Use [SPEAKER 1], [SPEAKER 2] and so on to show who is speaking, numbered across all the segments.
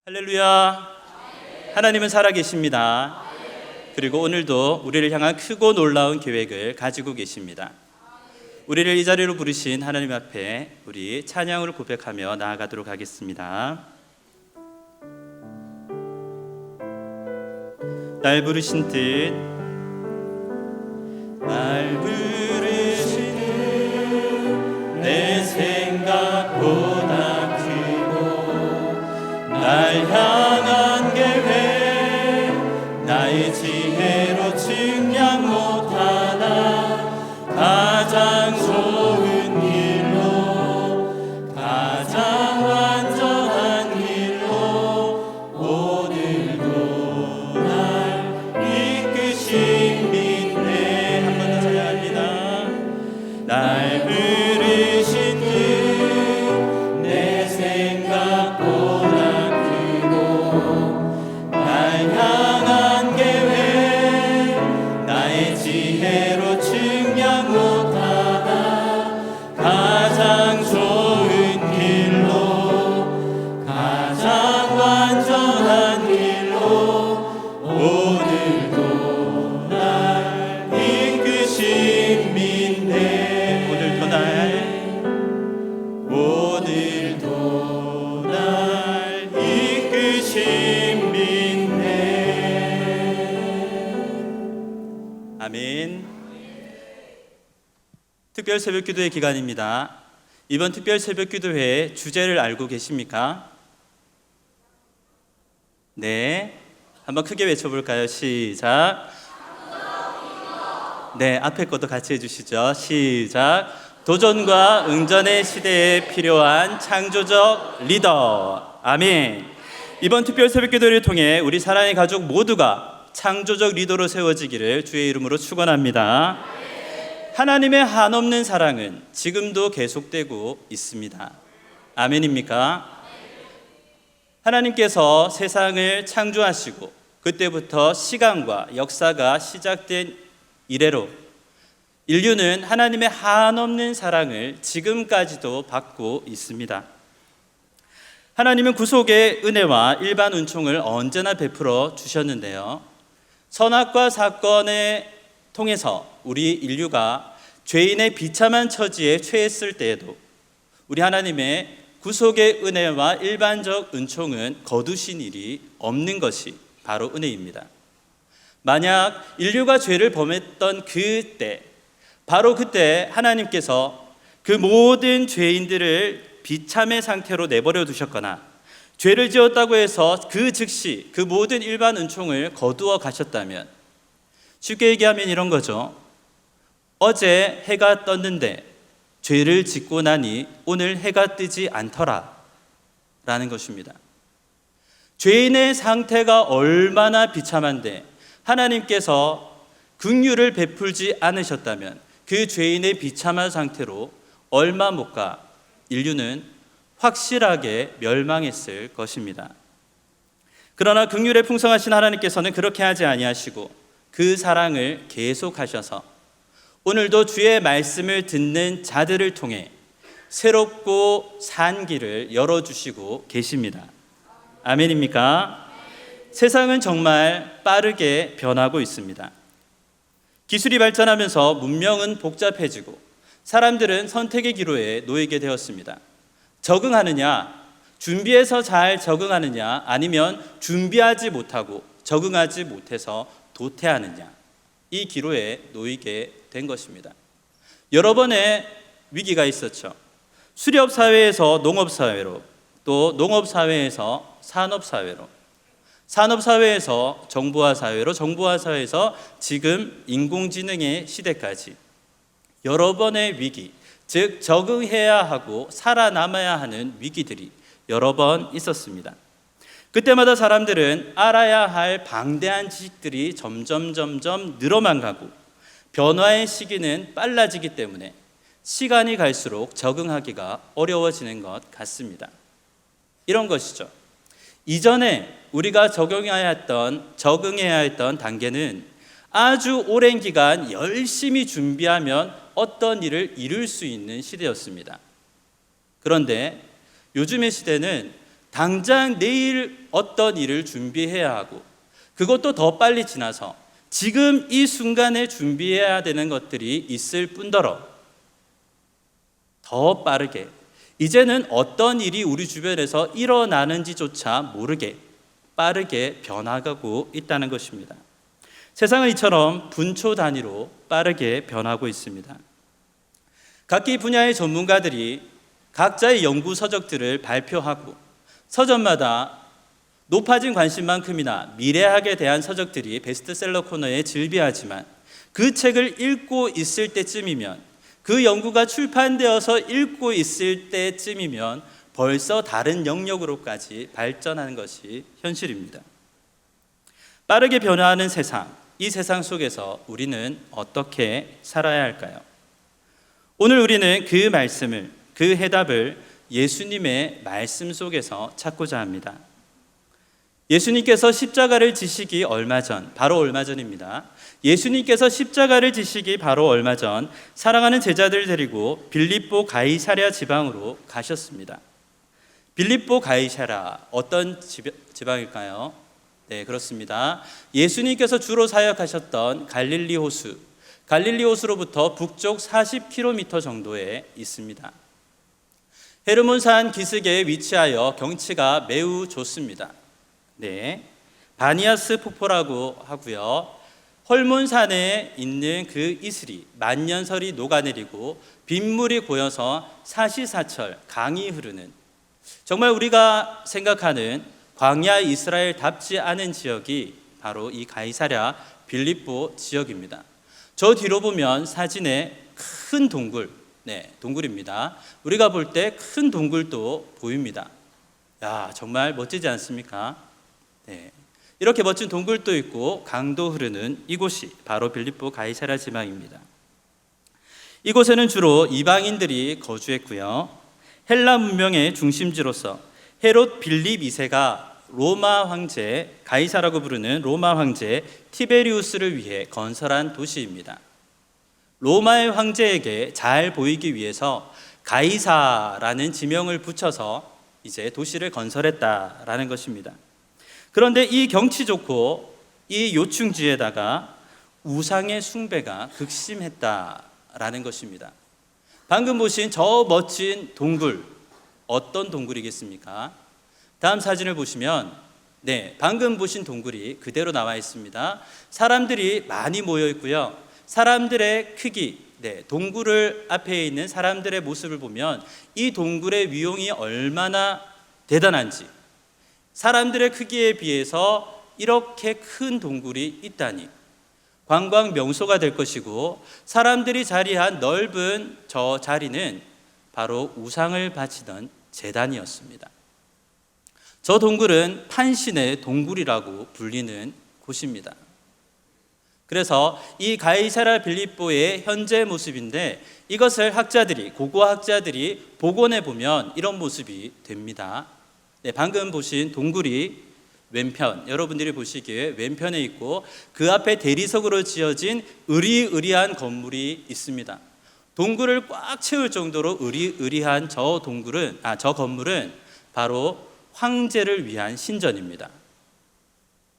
[SPEAKER 1] 할렐루야. 하나님은 살아계십니다. 그리고 오늘도 우리를 향한 크고 놀라운 계획을 가지고 계십니다. 우리를 이 자리로 부르신 하나님 앞에 우리 찬양으로 고백하며 나아가도록 하겠습니다. 날 부르신 뜻, 날 부르신 뜻, 내 생각보다 크고 날 향한 계획, 나의 지혜로 측량 못하나 가장 좋은 길로, 가장 완전한 길로 오늘도 날 이끄신 믿네. 한 번 더 찬양합니다. 날 부르신 듯 내 생각보다 크고 날 향한 계획, 나의 지혜로 측량 못하나 가장 좋은 길로, 가장 완전한 길로 오늘도 날 이끄신 믿네. 오늘도 날 이끄신 믿네. 아멘. 특별 새벽기도의 기간입니다. 이번 특별 새벽기도회의 주제를 알고 계십니까? 네, 한번 크게 외쳐볼까요? 시작. 네, 앞에 것도 같이 해주시죠. 시작. 도전과 응전의 시대에 필요한 창조적 리더. 아멘. 이번 특별 새벽기도를 통해 우리 사랑의 가족 모두가 창조적 리더로 세워지기를 주의 이름으로 축원합니다. 하나님의 한없는 사랑은 지금도 계속되고 있습니다. 아멘입니까? 하나님께서 세상을 창조하시고 그때부터 시간과 역사가 시작된 이래로 인류는 하나님의 한없는 사랑을 지금까지도 받고 있습니다. 하나님은 구속의 은혜와 일반 은총을 언제나 베풀어 주셨는데요, 선악과 사건을 통해서 우리 인류가 죄인의 비참한 처지에 처했을 때에도 우리 하나님의 구속의 은혜와 일반적 은총은 거두신 일이 없는 것이 바로 은혜입니다. 만약 인류가 죄를 범했던 그때, 바로 그때 하나님께서 그 모든 죄인들을 비참의 상태로 내버려 두셨거나 죄를 지었다고 해서 그 즉시 그 모든 일반 은총을 거두어 가셨다면, 쉽게 얘기하면 이런 거죠. 어제 해가 떴는데 죄를 짓고 나니 오늘 해가 뜨지 않더라 라는 것입니다. 죄인의 상태가 얼마나 비참한데 하나님께서 긍휼을 베풀지 않으셨다면 그 죄인의 비참한 상태로 얼마 못 가 인류는 확실하게 멸망했을 것입니다. 그러나 긍휼에 풍성하신 하나님께서는 그렇게 하지 아니하시고 그 사랑을 계속하셔서 오늘도 주의 말씀을 듣는 자들을 통해 새롭고 산 길을 열어주시고 계십니다. 아멘입니까? 세상은 정말 빠르게 변하고 있습니다. 기술이 발전하면서 문명은 복잡해지고 사람들은 선택의 기로에 놓이게 되었습니다. 적응하느냐, 준비해서 잘 적응하느냐, 아니면 준비하지 못하고 적응하지 못해서 도태하느냐, 이 기로에 놓이게 된 것입니다. 여러 번의 위기가 있었죠. 수렵사회에서 농업사회로, 또 농업사회에서 산업사회로, 산업사회에서 정보화사회로, 정보화사회에서 지금 인공지능의 시대까지 여러 번의 위기, 즉 적응해야 하고 살아남아야 하는 위기들이 여러 번 있었습니다. 그때마다 사람들은 알아야 할 방대한 지식들이 점점 늘어만 가고 변화의 시기는 빨라지기 때문에 시간이 갈수록 적응하기가 어려워지는 것 같습니다. 이런 것이죠. 이전에 우리가 적응해야 했던 단계는 아주 오랜 기간 열심히 준비하면 어떤 일을 이룰 수 있는 시대였습니다. 그런데 요즘의 시대는 당장 내일 어떤 일을 준비해야 하고 그것도 더 빨리 지나서 지금 이 순간에 준비해야 되는 것들이 있을 뿐더러 더 빠르게 이제는 어떤 일이 우리 주변에서 일어나는지조차 모르게 빠르게 변화가고 있다는 것입니다. 세상은 이처럼 분초 단위로 빠르게 변하고 있습니다. 각기 분야의 전문가들이 각자의 연구 서적들을 발표하고 서점마다 높아진 관심만큼이나 미래학에 대한 서적들이 베스트셀러 코너에 즐비하지만 그 책을 읽고 있을 때쯤이면 그 연구가 출판되어서 읽고 있을 때쯤이면 벌써 다른 영역으로까지 발전하는 것이 현실입니다. 빠르게 변화하는 세상, 이 세상 속에서 우리는 어떻게 살아야 할까요? 오늘 우리는 그 말씀을, 그 해답을 예수님의 말씀 속에서 찾고자 합니다. 예수님께서 십자가를 지시기 얼마 전, 바로 얼마 전입니다. 예수님께서 십자가를 지시기 바로 얼마 전 사랑하는 제자들을 데리고 빌립보 가이사랴 지방으로 가셨습니다. 빌립보 가이사랴 어떤 지방일까요? 네, 그렇습니다. 예수님께서 주로 사역하셨던 갈릴리 호수, 갈릴리 호수로부터 북쪽 40km 정도에 있습니다. 헤르몬산 기슭에 위치하여 경치가 매우 좋습니다. 네, 바니아스 폭포라고 하고요. 헐몬산에 있는 그 이슬이 만년설이 녹아내리고 빗물이 고여서 사시사철 강이 흐르는 정말 우리가 생각하는 광야 이스라엘답지 않은 지역이 바로 이 가이사랴 빌립보 지역입니다. 저 뒤로 보면 사진에 큰 동굴, 네, 동굴입니다. 우리가 볼 때 큰 동굴도 보입니다. 야, 정말 멋지지 않습니까? 네, 이렇게 멋진 동굴도 있고 강도 흐르는 이곳이 바로 빌립보 가이사랴 지방입니다. 이곳에는 주로 이방인들이 거주했고요. 헬라 문명의 중심지로서 헤롯 빌립 2세가 로마 황제, 가이사라고 부르는 로마 황제 티베리우스를 위해 건설한 도시입니다. 로마의 황제에게 잘 보이기 위해서 가이사라는 지명을 붙여서 이제 도시를 건설했다라는 것입니다. 그런데 이 경치 좋고 이 요충지에다가 우상의 숭배가 극심했다라는 것입니다. 방금 보신 저 멋진 동굴, 어떤 동굴이겠습니까? 다음 사진을 보시면 네, 방금 보신 동굴이 그대로 나와 있습니다. 사람들이 많이 모여 있고요. 사람들의 크기, 네, 동굴을 앞에 있는 사람들의 모습을 보면 이 동굴의 위용이 얼마나 대단한지, 사람들의 크기에 비해서 이렇게 큰 동굴이 있다니 관광 명소가 될 것이고, 사람들이 자리한 넓은 저 자리는 바로 우상을 바치던 제단이었습니다. 저 동굴은 판신의 동굴이라고 불리는 곳입니다. 그래서 이 가이사랴 빌립보의 현재 모습인데, 이것을 학자들이, 고고학자들이 복원해 보면 이런 모습이 됩니다. 네, 방금 보신 동굴이 왼편, 여러분들이 보시기에 왼편에 있고 그 앞에 대리석으로 지어진 으리으리한 건물이 있습니다. 동굴을 꽉 채울 정도로 으리으리한 저 건물은 바로 황제를 위한 신전입니다.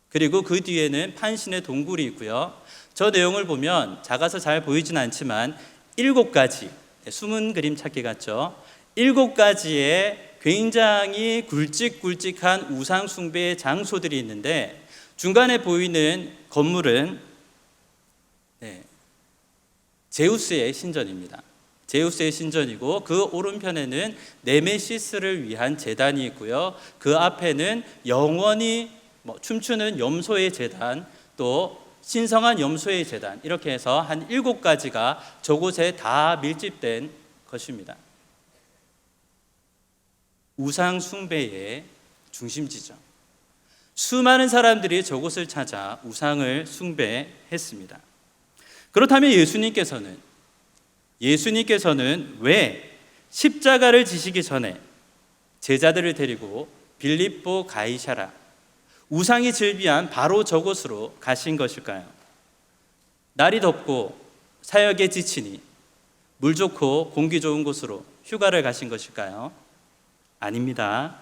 [SPEAKER 1] 그리고 그 뒤에는 판신의 동굴이 있고요. 저 내용을 보면 작아서 잘 보이진 않지만 7가지, 숨은 그림 찾기 같죠? 7가지의 굉장히 굵직굵직한 우상 숭배의 장소들이 있는데, 중간에 보이는 건물은 제우스의 신전입니다. 제우스의 신전이고, 그 오른편에는 네메시스를 위한 제단이 있고요. 그 앞에는 영원히 춤추는 염소의 제단, 또 신성한 염소의 제단, 이렇게 해서 한 7가지가 저곳에 다 밀집된 것입니다. 우상 숭배의 중심지죠. 수많은 사람들이 저곳을 찾아 우상을 숭배했습니다. 그렇다면 예수님께서는 왜 십자가를 지시기 전에 제자들을 데리고 빌립보 가이사랴, 우상이 즐비한 바로 저곳으로 가신 것일까요? 날이 덥고 사역에 지치니 물 좋고 공기 좋은 곳으로 휴가를 가신 것일까요? 아닙니다.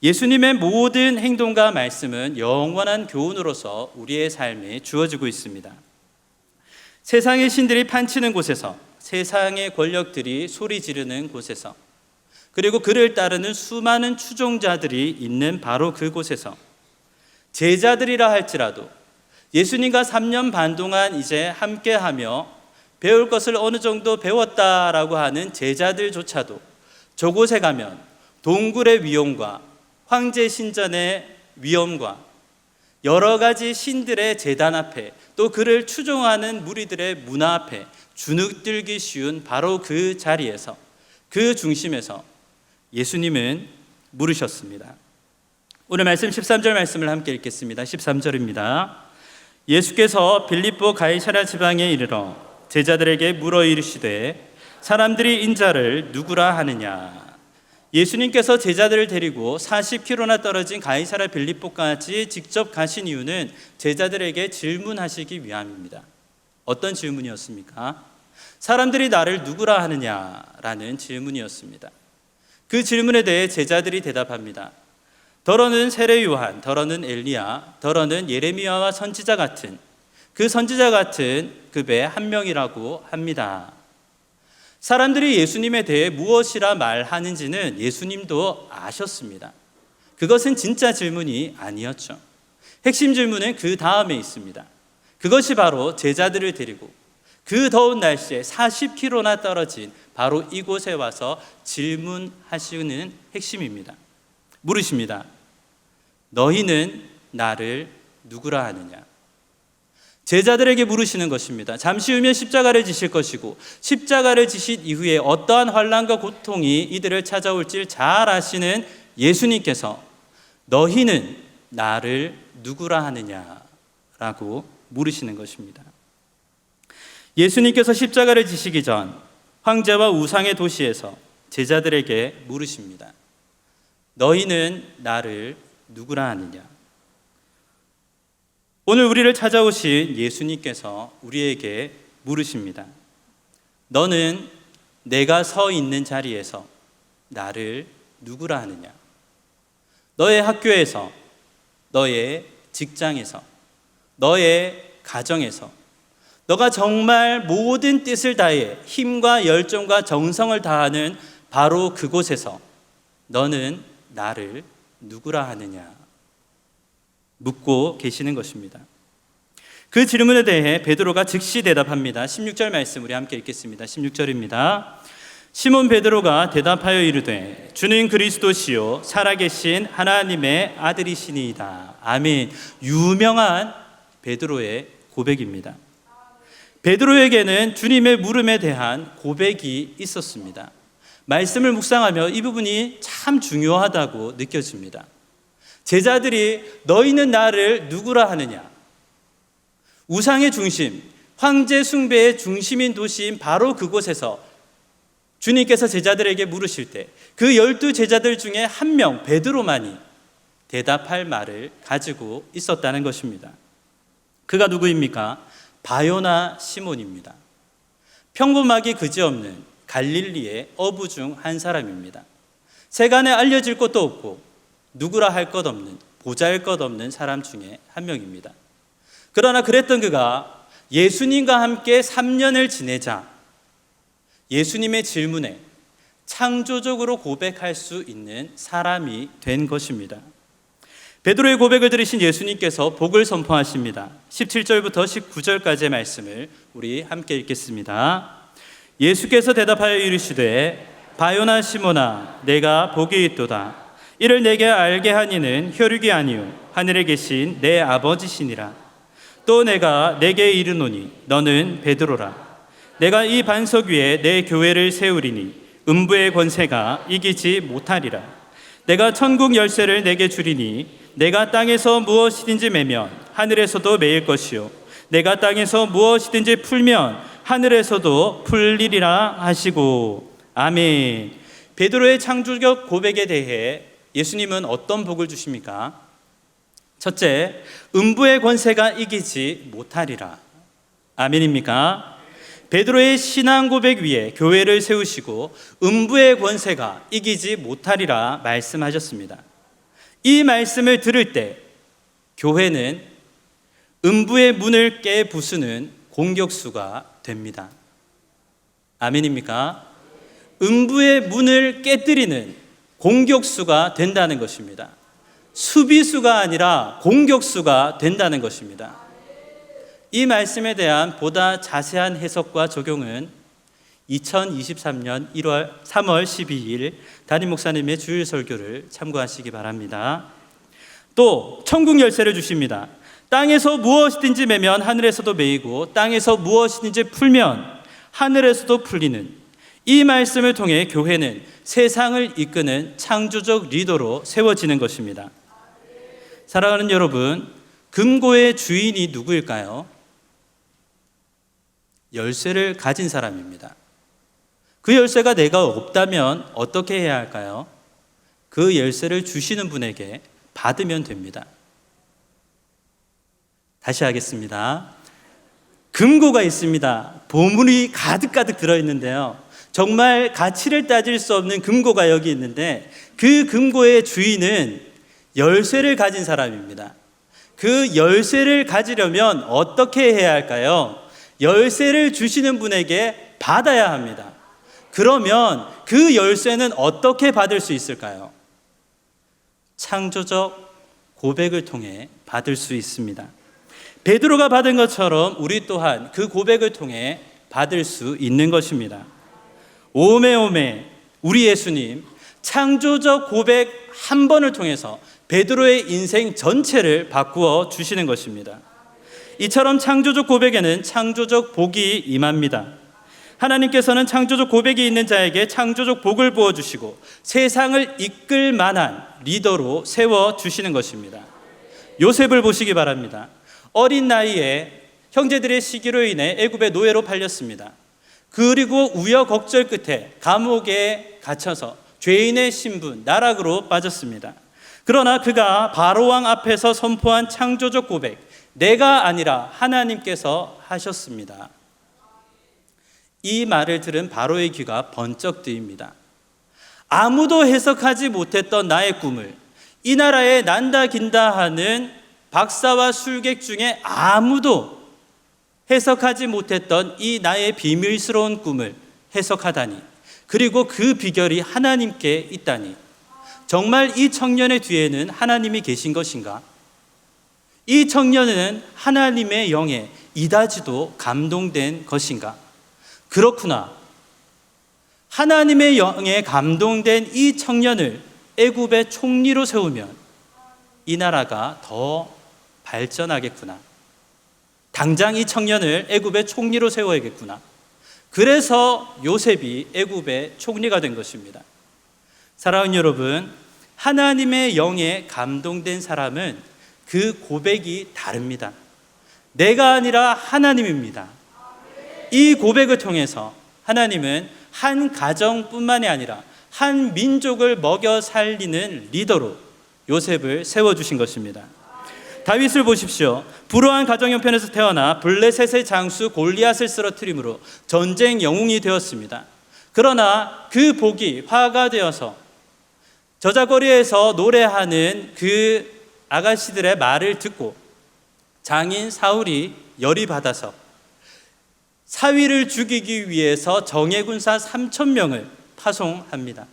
[SPEAKER 1] 예수님의 모든 행동과 말씀은 영원한 교훈으로서 우리의 삶에 주어지고 있습니다. 세상의 신들이 판치는 곳에서, 세상의 권력들이 소리 지르는 곳에서, 그리고 그를 따르는 수많은 추종자들이 있는 바로 그곳에서 제자들이라 할지라도 예수님과 3년 반 동안 이제 함께하며 배울 것을 어느 정도 배웠다라고 하는 제자들조차도 저곳에 가면 동굴의 위험과 황제 신전의 위험과 여러 가지 신들의 제단 앞에 또 그를 추종하는 무리들의 문화 앞에 주눅들기 쉬운 바로 그 자리에서, 그 중심에서 예수님은 물으셨습니다. 오늘 말씀 13절 말씀을 함께 읽겠습니다. 13절입니다. 예수께서 빌립보 가이사랴 지방에 이르러 제자들에게 물어 이르시되 사람들이 인자를 누구라 하느냐. 예수님께서 제자들을 데리고 40km나 떨어진 가이사랴 빌립보까지 직접 가신 이유는 제자들에게 질문하시기 위함입니다. 어떤 질문이었습니까? 사람들이 나를 누구라 하느냐라는 질문이었습니다. 그 질문에 대해 제자들이 대답합니다. 더러는 세례 요한, 더러는 엘리야, 더러는 예레미야와 선지자 같은 그 선지자 같은 급의 한 명이라고 합니다. 사람들이 예수님에 대해 무엇이라 말하는지는 예수님도 아셨습니다. 그것은 진짜 질문이 아니었죠. 핵심 질문은 그 다음에 있습니다. 그것이 바로 제자들을 데리고 그 더운 날씨에 40km나 떨어진 바로 이곳에 와서 질문하시는 핵심입니다. 물으십니다. 너희는 나를 누구라 하느냐? 제자들에게 물으시는 것입니다. 잠시 후면 십자가를 지실 것이고 십자가를 지신 이후에 어떠한 환난과 고통이 이들을 찾아올지 잘 아시는 예수님께서 너희는 나를 누구라 하느냐라고 물으시는 것입니다. 예수님께서 십자가를 지시기 전 황제와 우상의 도시에서 제자들에게 물으십니다. 너희는 나를 누구라 하느냐? 오늘 우리를 찾아오신 예수님께서 우리에게 물으십니다. 너는 내가 서 있는 자리에서 나를 누구라 하느냐? 너의 학교에서, 너의 직장에서, 너의 가정에서, 너가 정말 모든 뜻을 다해 힘과 열정과 정성을 다하는 바로 그곳에서 너는 나를 누구라 하느냐? 묻고 계시는 것입니다. 그 질문에 대해 베드로가 즉시 대답합니다. 16절 말씀 우리 함께 읽겠습니다. 16절입니다. 시몬 베드로가 대답하여 이르되 주는 그리스도시요 살아계신 하나님의 아들이시니이다. 아멘. 유명한 베드로의 고백입니다. 베드로에게는 주님의 물음에 대한 고백이 있었습니다. 말씀을 묵상하며 이 부분이 참 중요하다고 느껴집니다. 제자들이 너희는 나를 누구라 하느냐? 우상의 중심, 황제 숭배의 중심인 도시인 바로 그곳에서 주님께서 제자들에게 물으실 때 그 12 제자들 중에 한 명 베드로만이 대답할 말을 가지고 있었다는 것입니다. 그가 누구입니까? 바요나 시몬입니다. 평범하기 그지없는 갈릴리의 어부 중 한 사람입니다. 세간에 알려질 것도 없고 누구라 할 것 없는, 보잘 것 없는 사람 중에 한 명입니다. 그러나 그랬던 그가 예수님과 함께 3년을 지내자 예수님의 질문에 창조적으로 고백할 수 있는 사람이 된 것입니다. 베드로의 고백을 들으신 예수님께서 복을 선포하십니다. 17절부터 19절까지의 말씀을 우리 함께 읽겠습니다. 예수께서 대답하여 이르시되 바요나 시몬아 내가 복이 있도다. 이를 내게 알게 한 이는 혈육이 아니요 하늘에 계신 내 아버지시니라. 또 내가 내게 이르노니 너는 베드로라. 내가 이 반석 위에 내 교회를 세우리니 음부의 권세가 이기지 못하리라. 내가 천국 열쇠를 내게 주리니 내가 땅에서 무엇이든지 매면 하늘에서도 매일 것이요 내가 땅에서 무엇이든지 풀면 하늘에서도 풀리리라 하시고. 아멘. 베드로의 창조적 고백에 대해 예수님은 어떤 복을 주십니까? 첫째, 음부의 권세가 이기지 못하리라. 아멘입니까? 베드로의 신앙 고백 위에 교회를 세우시고 음부의 권세가 이기지 못하리라 말씀하셨습니다. 이 말씀을 들을 때 교회는 음부의 문을 깨부수는 공격수가 됩니다. 아멘입니까? 음부의 문을 깨뜨리는 공격수가 된다는 것입니다. 수비수가 아니라 공격수가 된다는 것입니다. 이 말씀에 대한 보다 자세한 해석과 적용은 2023년 3월 12일 담임 목사님의 주일 설교를 참고하시기 바랍니다. 또 천국 열쇠를 주십니다. 땅에서 무엇이든지 매면 하늘에서도 매이고 땅에서 무엇이든지 풀면 하늘에서도 풀리는 이 말씀을 통해 교회는 세상을 이끄는 창조적 리더로 세워지는 것입니다. 사랑하는 여러분, 금고의 주인이 누구일까요? 열쇠를 가진 사람입니다. 그 열쇠가 내가 없다면 어떻게 해야 할까요? 그 열쇠를 주시는 분에게 받으면 됩니다. 다시 하겠습니다. 금고가 있습니다. 보물이 가득가득 들어있는데요. 정말 가치를 따질 수 없는 금고가 여기 있는데 그 금고의 주인은 열쇠를 가진 사람입니다. 그 열쇠를 가지려면 어떻게 해야 할까요? 열쇠를 주시는 분에게 받아야 합니다. 그러면 그 열쇠는 어떻게 받을 수 있을까요? 창조적 고백을 통해 받을 수 있습니다. 베드로가 받은 것처럼 우리 또한 그 고백을 통해 받을 수 있는 것입니다. 오메오메, 우리 예수님 창조적 고백 한 번을 통해서 베드로의 인생 전체를 바꾸어 주시는 것입니다. 이처럼 창조적 고백에는 창조적 복이 임합니다. 하나님께서는 창조적 고백이 있는 자에게 창조적 복을 부어주시고 세상을 이끌 만한 리더로 세워주시는 것입니다. 요셉을 보시기 바랍니다. 어린 나이에 형제들의 시기로 인해 애굽의 노예로 팔렸습니다. 그리고 우여곡절 끝에 감옥에 갇혀서 죄인의 신분, 나락으로 빠졌습니다. 그러나 그가 바로왕 앞에서 선포한 창조적 고백, 내가 아니라 하나님께서 하셨습니다. 이 말을 들은 바로의 귀가 번쩍 뜨입니다. 아무도 해석하지 못했던 나의 꿈을 이 나라에 난다 긴다 하는 박사와 술객 중에 아무도 해석하지 못했던 이 나의 비밀스러운 꿈을 해석하다니, 그리고 그 비결이 하나님께 있다니, 정말 이 청년의 뒤에는 하나님이 계신 것인가? 이 청년은 하나님의 영에 이다지도 감동된 것인가? 그렇구나. 하나님의 영에 감동된 이 청년을 애굽의 총리로 세우면 이 나라가 더 발전하겠구나. 당장 이 청년을 애굽의 총리로 세워야겠구나. 그래서 요셉이 애굽의 총리가 된 것입니다. 사랑하는 여러분, 하나님의 영에 감동된 사람은 그 고백이 다릅니다. 내가 아니라 하나님입니다. 이 고백을 통해서 하나님은 한 가정뿐만이 아니라 한 민족을 먹여 살리는 리더로 요셉을 세워주신 것입니다. 다윗을 보십시오. 불우한 가정 형편에서 태어나 블레셋의 장수 골리앗을 쓰러뜨림으로 전쟁 영웅이 되었습니다. 그러나 그 복이 화가 되어서 저자거리에서 노래하는 그 아가씨들의 말을 듣고 장인 사울이 열이 받아서 사위를 죽이기 위해서 정예군사 3,000명을 파송합니다.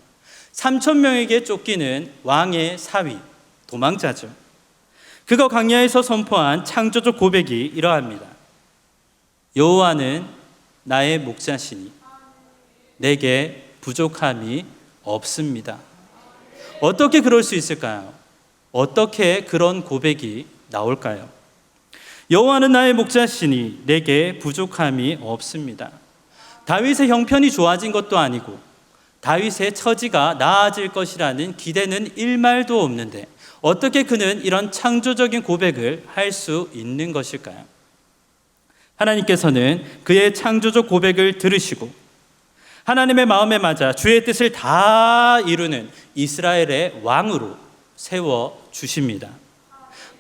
[SPEAKER 1] 3,000명에게 쫓기는 왕의 사위, 도망자죠. 그가 광야에서 선포한 창조적 고백이 이러합니다. 여호와는 나의 목자시니 내게 부족함이 없습니다. 어떻게 그럴 수 있을까요? 어떻게 그런 고백이 나올까요? 여호와는 나의 목자시니 내게 부족함이 없습니다. 다윗의 형편이 좋아진 것도 아니고 다윗의 처지가 나아질 것이라는 기대는 일말도 없는데 어떻게 그는 이런 창조적인 고백을 할 수 있는 것일까요? 하나님께서는 그의 창조적 고백을 들으시고 하나님의 마음에 맞아 주의 뜻을 다 이루는 이스라엘의 왕으로 세워주십니다.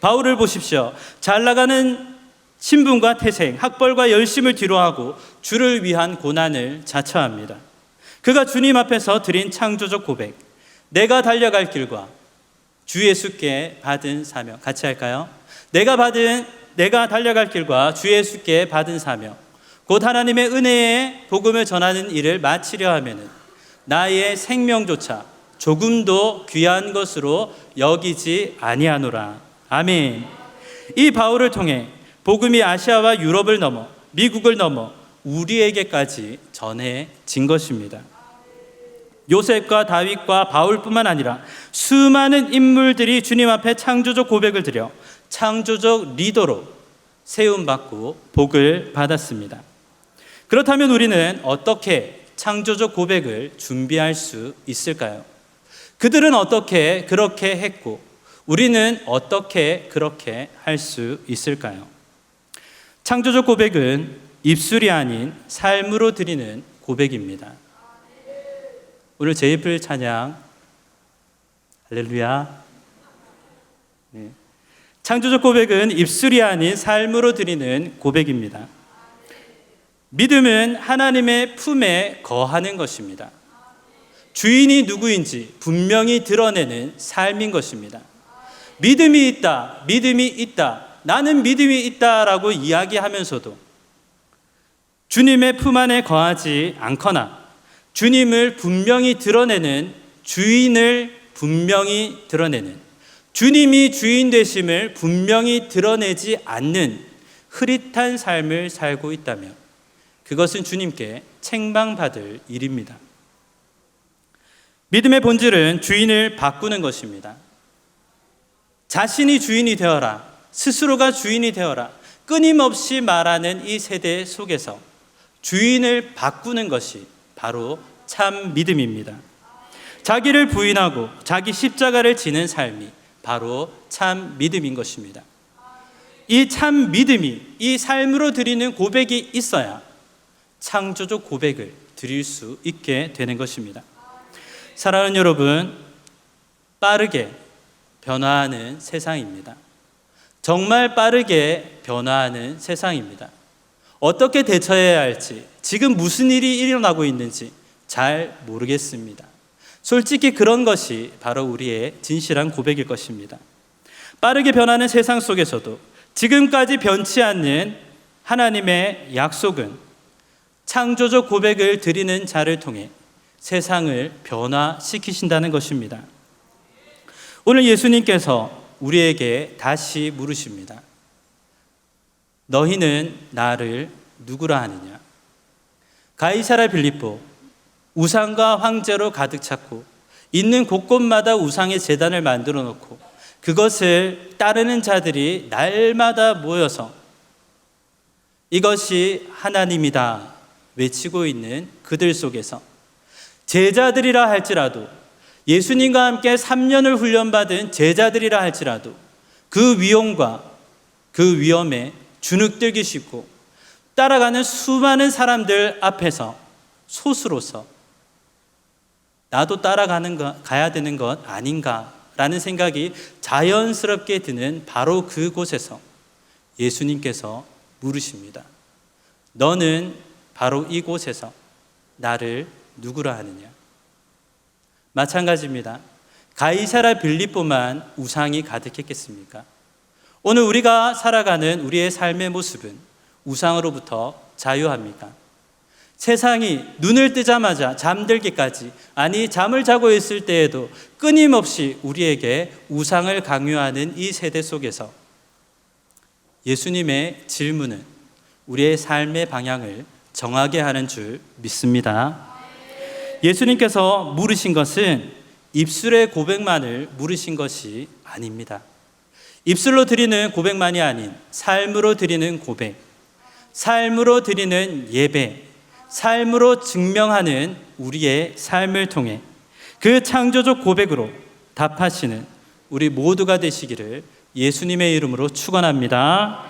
[SPEAKER 1] 바울을 보십시오. 잘 나가는 신분과 태생, 학벌과 열심을 뒤로하고 주를 위한 고난을 자처합니다. 그가 주님 앞에서 드린 창조적 고백, 내가 달려갈 길과 주 예수께 받은 사명. 같이 할까요? 내가 달려갈 길과 주 예수께 받은 사명, 곧 하나님의 은혜의 복음을 전하는 일을 마치려 하면은 나의 생명조차 조금도 귀한 것으로 여기지 아니하노라. 아멘. 이 바울을 통해 복음이 아시아와 유럽을 넘어 미국을 넘어 우리에게까지 전해진 것입니다. 요셉과 다윗과 바울뿐만 아니라 수많은 인물들이 주님 앞에 창조적 고백을 드려 창조적 리더로 세움받고 복을 받았습니다. 그렇다면 우리는 어떻게 창조적 고백을 준비할 수 있을까요? 그들은 어떻게 그렇게 했고 우리는 어떻게 그렇게 할 수 있을까요? 창조적 고백은 입술이 아닌 삶으로 드리는 고백입니다. 오늘 제이플 찬양 할렐루야. 네. 창조적 고백은 입술이 아닌 삶으로 드리는 고백입니다. 믿음은 하나님의 품에 거하는 것입니다. 주인이 누구인지 분명히 드러내는 삶인 것입니다. 믿음이 있다, 나는 믿음이 있다라고 이야기하면서도 주님의 품 안에 거하지 않거나 주님을 분명히 드러내는, 주인을 분명히 드러내는, 주님이 주인 되심을 분명히 드러내지 않는 흐릿한 삶을 살고 있다면 그것은 주님께 책망받을 일입니다. 믿음의 본질은 주인을 바꾸는 것입니다. 자신이 주인이 되어라, 스스로가 주인이 되어라, 끊임없이 말하는 이 세대 속에서 주인을 바꾸는 것이 바로 참 믿음입니다. 자기를 부인하고 자기 십자가를 지는 삶이 바로 참 믿음인 것입니다. 이 참 믿음이, 이 삶으로 드리는 고백이 있어야 창조적 고백을 드릴 수 있게 되는 것입니다. 사랑하는 여러분, 빠르게 변화하는 세상입니다. 정말 빠르게 변화하는 세상입니다. 어떻게 대처해야 할지, 지금 무슨 일이 일어나고 있는지 잘 모르겠습니다. 솔직히 그런 것이 바로 우리의 진실한 고백일 것입니다. 빠르게 변하는 세상 속에서도 지금까지 변치 않는 하나님의 약속은 창조적 고백을 드리는 자를 통해 세상을 변화시키신다는 것입니다. 오늘 예수님께서 우리에게 다시 물으십니다. 너희는 나를 누구라 하느냐? 가이사랴 빌립보, 우상과 황제로 가득 찼고 있는 곳곳마다 우상의 제단을 만들어 놓고 그것을 따르는 자들이 날마다 모여서 이것이 하나님이다 외치고 있는 그들 속에서 제자들이라 할지라도, 예수님과 함께 3년을 훈련받은 제자들이라 할지라도 그 위험과 그 위험에 주눅들기 쉽고 따라가는 수많은 사람들 앞에서 소수로서 나도 가야 되는 것 아닌가라는 생각이 자연스럽게 드는 바로 그곳에서 예수님께서 물으십니다. 너는 바로 이곳에서 나를 누구라 하느냐? 마찬가지입니다. 가이사랴 빌립보만 우상이 가득했겠습니까? 오늘 우리가 살아가는 우리의 삶의 모습은 우상으로부터 자유합니까? 세상이 눈을 뜨자마자 잠들기까지, 아니 잠을 자고 있을 때에도 끊임없이 우리에게 우상을 강요하는 이 세대 속에서 예수님의 질문은 우리의 삶의 방향을 정하게 하는 줄 믿습니다. 예수님께서 물으신 것은 입술의 고백만을 물으신 것이 아닙니다. 입술로 드리는 고백만이 아닌 삶으로 드리는 고백, 삶으로 드리는 예배, 삶으로 증명하는 우리의 삶을 통해 그 창조적 고백으로 답하시는 우리 모두가 되시기를 예수님의 이름으로 축원합니다.